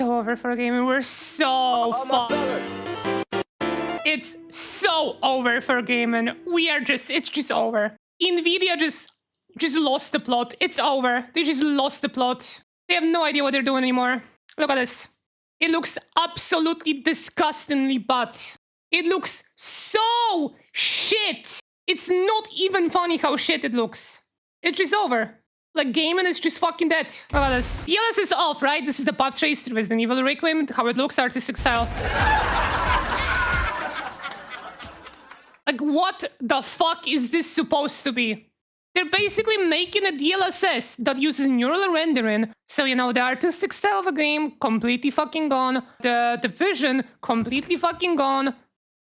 so over for gaming. We're so fucked. It's so over for gaming. It's just over. Nvidia just lost the plot. It's over. They just lost the plot. They have no idea what they're doing anymore. Look at this. It looks absolutely disgustingly bad. It looks so shit. It's not even funny how shit it looks. It's just over. Like, gaming is just fucking dead. Look at this. DLSS is off, right? This is the path trace to Resident Evil Requiem. How it looks, artistic style. Like, what the fuck is this supposed to be? They're basically making a DLSS that uses neural rendering. So, you know, the artistic style of a game, completely fucking gone. The vision, completely fucking gone.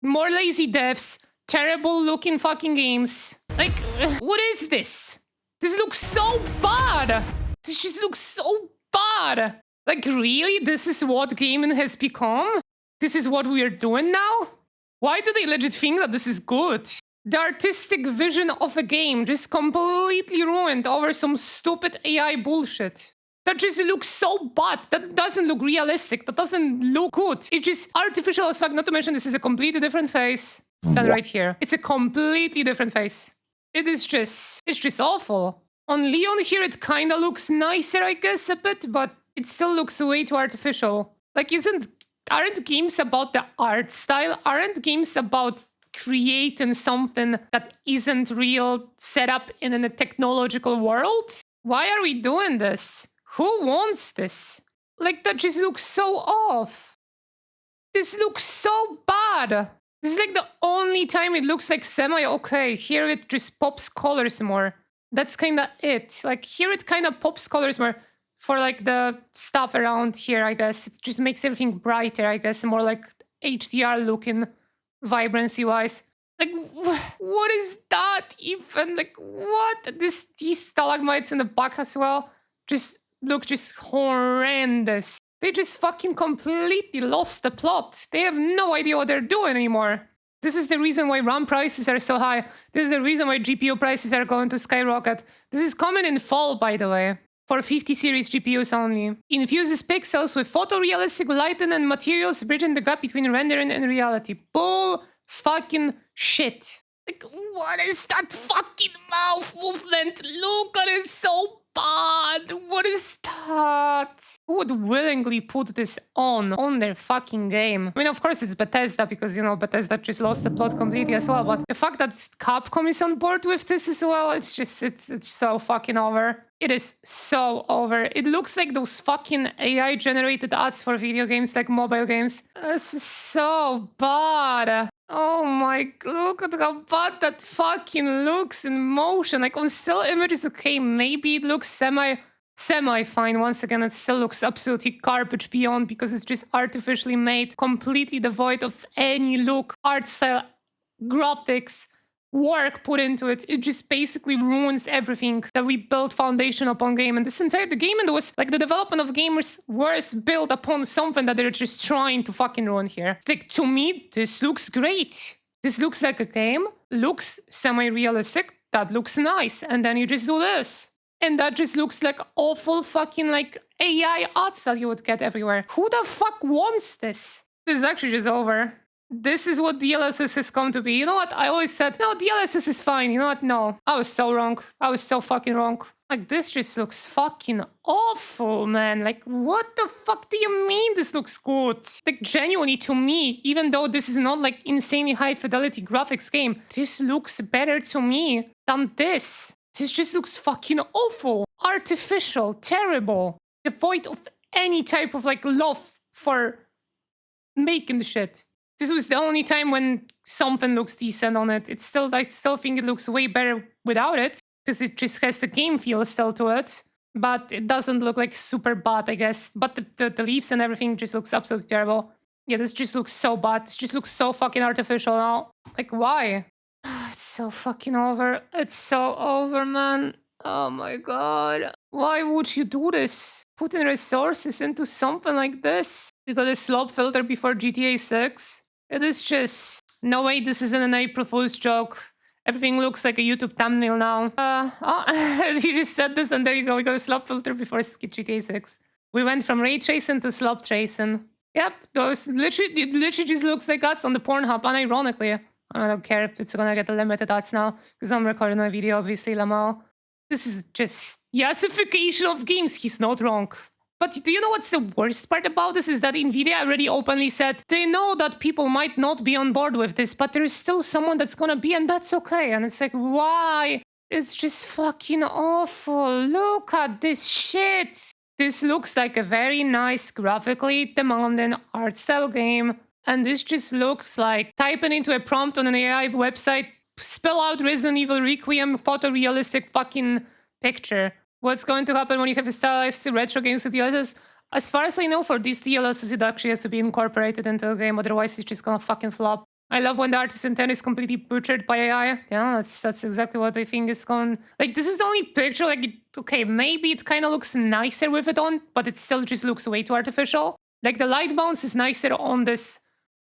More lazy devs. Terrible looking fucking games. Like, what is this? This looks so bad. This just looks so bad. Like, really? This is what gaming has become? This is what we are doing now? Why do they legit think that this is good? The artistic vision of a game just completely ruined over some stupid AI bullshit. That just looks so bad. That doesn't look realistic. That doesn't look good. It's just artificial as fuck. Not to mention this is a completely different face than right here. It's a completely different face. It's just awful. On Leon here it kinda looks nicer, I guess, a bit, but it still looks way too artificial. Like, aren't games about the art style? Aren't games about creating something that isn't real, set up in a technological world? Why are we doing this? Who wants this? Like, that just looks so off. This looks so bad. This is like the only time it looks like semi-okay. Here it just pops colors more. That's kind of it. Like, here it kind of pops colors more for like the stuff around here, I guess. It just makes everything brighter, I guess. More like HDR looking, vibrancy-wise. Like, what is that even? Like, what? These stalagmites in the back as well just look just horrendous. They just fucking completely lost the plot. They have no idea what they're doing anymore. This is the reason why RAM prices are so high. This is the reason why GPU prices are going to skyrocket. This is coming in fall, by the way. For 50 series GPUs only. Infuses pixels with photorealistic lighting and materials, bridging the gap between rendering and reality. Bull fucking shit. Like, what is that fucking mouth movement? Look at it, so bad. What is that? Who would willingly put this on their fucking game? I mean, of course it's Bethesda, because, you know, Bethesda just lost the plot completely as well. But the fact that Capcom is on board with this as well, it's so fucking over. It is so over. It looks like those fucking AI-generated ads for video games, like mobile games. This is so bad. Oh my, look at how bad that fucking looks in motion. Like, on still images, okay, maybe it looks semi-fine. Once again, it still looks absolutely garbage beyond, because it's just artificially made, completely devoid of any look, art style, graphics, work put into it. It just basically ruins everything that we built foundation upon game. And this entire game, and was like the development of gamers was built upon something that they're just trying to fucking ruin here. Like, to me, this looks great. This looks like a game, looks semi-realistic, that looks nice. And then you just do this. And that just looks like awful fucking like AI ads that you would get everywhere. Who the fuck wants this? This is actually just over. This is what DLSS has come to be. You know what? I always said, no, DLSS is fine. You know what? No. I was so wrong. I was so fucking wrong. Like, this just looks fucking awful, man. Like, what the fuck do you mean this looks good? Like, genuinely, to me, even though this is not like insanely high fidelity graphics game, this looks better to me than this. This just looks fucking awful. Artificial. Terrible. Devoid of any type of like love for making the shit. This was the only time when something looks decent on it. I still think it looks way better without it, because it just has the game feel still to it. But it doesn't look like super bad, I guess. But the leaves and everything just looks absolutely terrible. Yeah, this just looks so bad. This just looks so fucking artificial now. Like, why? It's so fucking over. It's so over, man. Oh my god. Why would you do this? Putting resources into something like this? We got a slope filter before GTA 6. It is just... No way this isn't an April Fool's joke. Everything looks like a YouTube thumbnail now. You just said this and there you go. We got a slope filter before GTA 6. We went from ray tracing to slop tracing. Yep, those literally, it literally just looks like ads on the Pornhub, unironically. I don't care if it's gonna get a limited ads now, because I'm recording a video, obviously, Lamal. This is just yassification of games. He's not wrong. But do you know what's the worst part about this? Is that NVIDIA already openly said they know that people might not be on board with this, but there's still someone that's gonna be, and that's okay. And it's like, why? It's just fucking awful. Look at this shit. This looks like a very nice, graphically demanding art style game. And this just looks like typing into a prompt on an AI website, spell out Resident Evil Requiem photorealistic fucking picture. What's going to happen when you have a stylized retro games with DLSS? As far as I know, for this DLSS, it actually has to be incorporated into a game, otherwise it's just gonna fucking flop. I love when the artist's intent is completely butchered by AI. Yeah, that's exactly what I think is going... Like, this is the only picture, like, okay, maybe it kind of looks nicer with it on, but it still just looks way too artificial. Like, the light bounce is nicer on this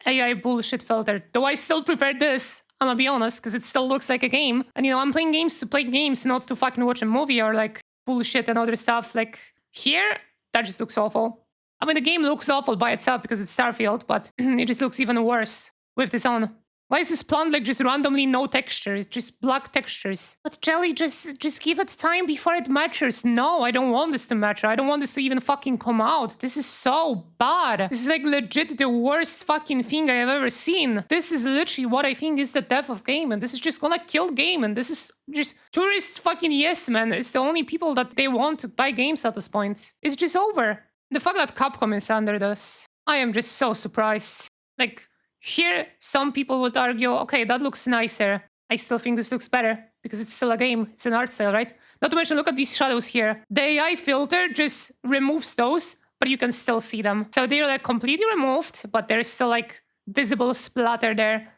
AI bullshit filter, though I still prefer this. I'm gonna be honest, because it still looks like a game. And, you know, I'm playing games to play games, not to fucking watch a movie or, like, bullshit and other stuff. Like, here, that just looks awful. I mean, the game looks awful by itself because it's Starfield, but it just looks even worse with this on. Why is this plant like just randomly no texture? It's just black textures. But Jelly, just give it time before it matures. No, I don't want this to mature. I don't want this to even fucking come out. This is so bad. This is like legit the worst fucking thing I have ever seen. This is literally what I think is the death of game, and this is just gonna kill game, and this is just tourists fucking yes, man. It's the only people that they want to buy games at this point. It's just over. The fact that Capcom is under this, I am just so surprised. Like, here, some people would argue, okay, that looks nicer. I still think this looks better because it's still a game. It's an art style, right? Not to mention, look at these shadows here. The AI filter just removes those, but you can still see them. So they're like completely removed, but there's still like visible splatter there.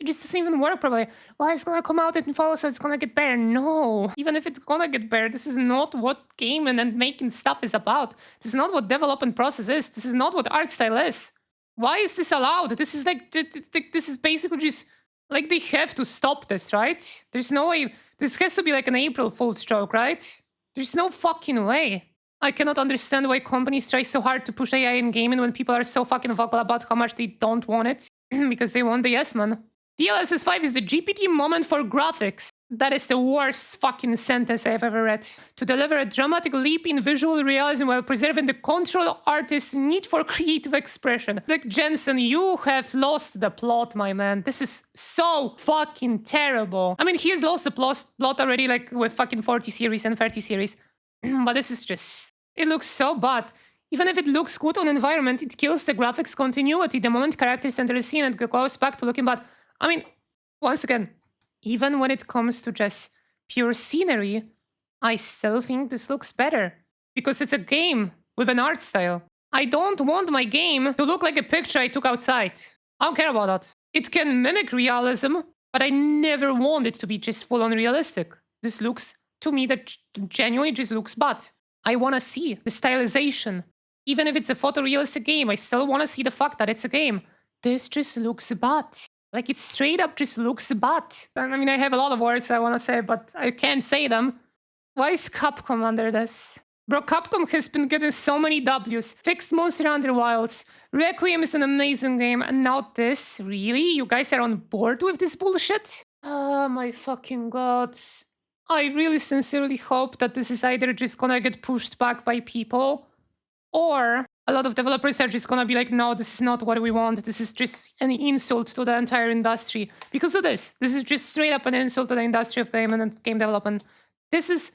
It just doesn't even work probably. Well, it's gonna come out in fall, so it's gonna get better. No, even if it's gonna get better, this is not what gaming and making stuff is about. This is not what development process is. This is not what art style is. Why is this allowed? This is like, this is basically just, like, they have to stop this, right? There's no way, this has to be like an April Fool's joke, right? There's no fucking way. I cannot understand why companies try so hard to push AI in gaming when people are so fucking vocal about how much they don't want it. Because they want the yes man. DLSS5 is the GPT moment for graphics. That is the worst fucking sentence I've ever read. To deliver a dramatic leap in visual realism while preserving the control artist's need for creative expression. Like, Jensen, you have lost the plot, my man. This is so fucking terrible. I mean, he has lost the plot already, like, with fucking 40 series and 30 series. But this is just... It looks so bad. Even if it looks good on environment, it kills the graphics continuity the moment characters enter the scene and goes back to looking bad. I mean, once again, even when it comes to just pure scenery, I still think this looks better. Because it's a game with an art style. I don't want my game to look like a picture I took outside. I don't care about that. It can mimic realism, but I never want it to be just full-on realistic. This looks, to me, that genuinely just looks bad. I want to see the stylization. Even if it's a photorealistic game, I still want to see the fact that it's a game. This just looks bad. Like, it straight up just looks bad. I mean, I have a lot of words I want to say, but I can't say them. Why is Capcom under this? Bro, Capcom has been getting so many Ws. Fixed Monster Hunter Wilds. Requiem is an amazing game. And now this? Really? You guys are on board with this bullshit? Oh my fucking god. I really sincerely hope that this is either just gonna get pushed back by people, or a lot of developers are just gonna be like, no, this is not what we want. This is just an insult to the entire industry. Because of this. This is just straight up an insult to the industry of game and game development. This is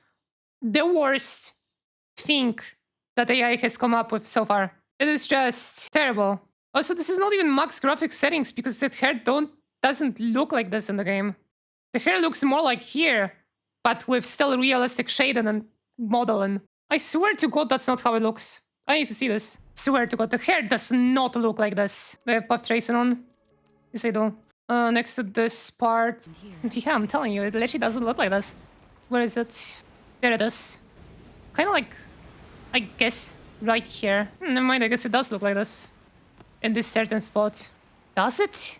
the worst thing that AI has come up with so far. It is just terrible. Also, this is not even max graphics settings because the hair doesn't look like this in the game. The hair looks more like here, but with still realistic shading and modeling. I swear to God, that's not how it looks. I need to see this. Swear to God, the hair does not look like this. Do I have buff tracing on? Yes, I do. Next to this part. Yeah, I'm telling you, it literally doesn't look like this. Where is it? There it is. Kind of like, I guess, right here. Never mind, I guess it does look like this. In this certain spot. Does it?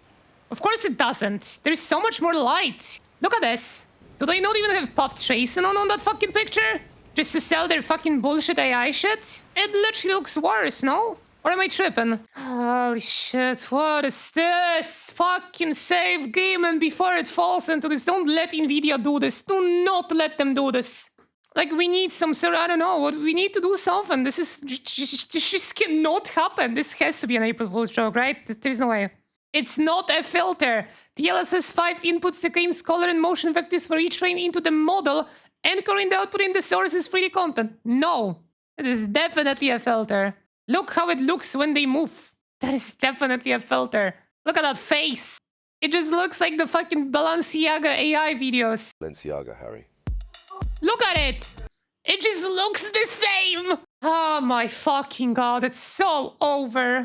Of course it doesn't. There's so much more light. Look at this. Do they not even have buff tracing on that fucking picture? just to sell their fucking bullshit AI shit? It literally looks worse, no? Or am I tripping? Holy shit, what is this? Fucking save game and before it falls into this. Don't let Nvidia do this. Do not let them do this. Like, we need some sort of, I don't know, what we need to do something. This is just cannot happen. This has to be an April Fool's joke, right? There's no way. It's not a filter. DLSS5 inputs the game's color and motion vectors for each frame into the model, anchoring the output in the source's 3D content. No, it is definitely a filter. Look how it looks when they move. That is definitely a filter. Look at that face. It just looks like the fucking Balenciaga AI videos. Balenciaga, Harry. Look at it! It just looks the same! Oh my fucking god, it's so over.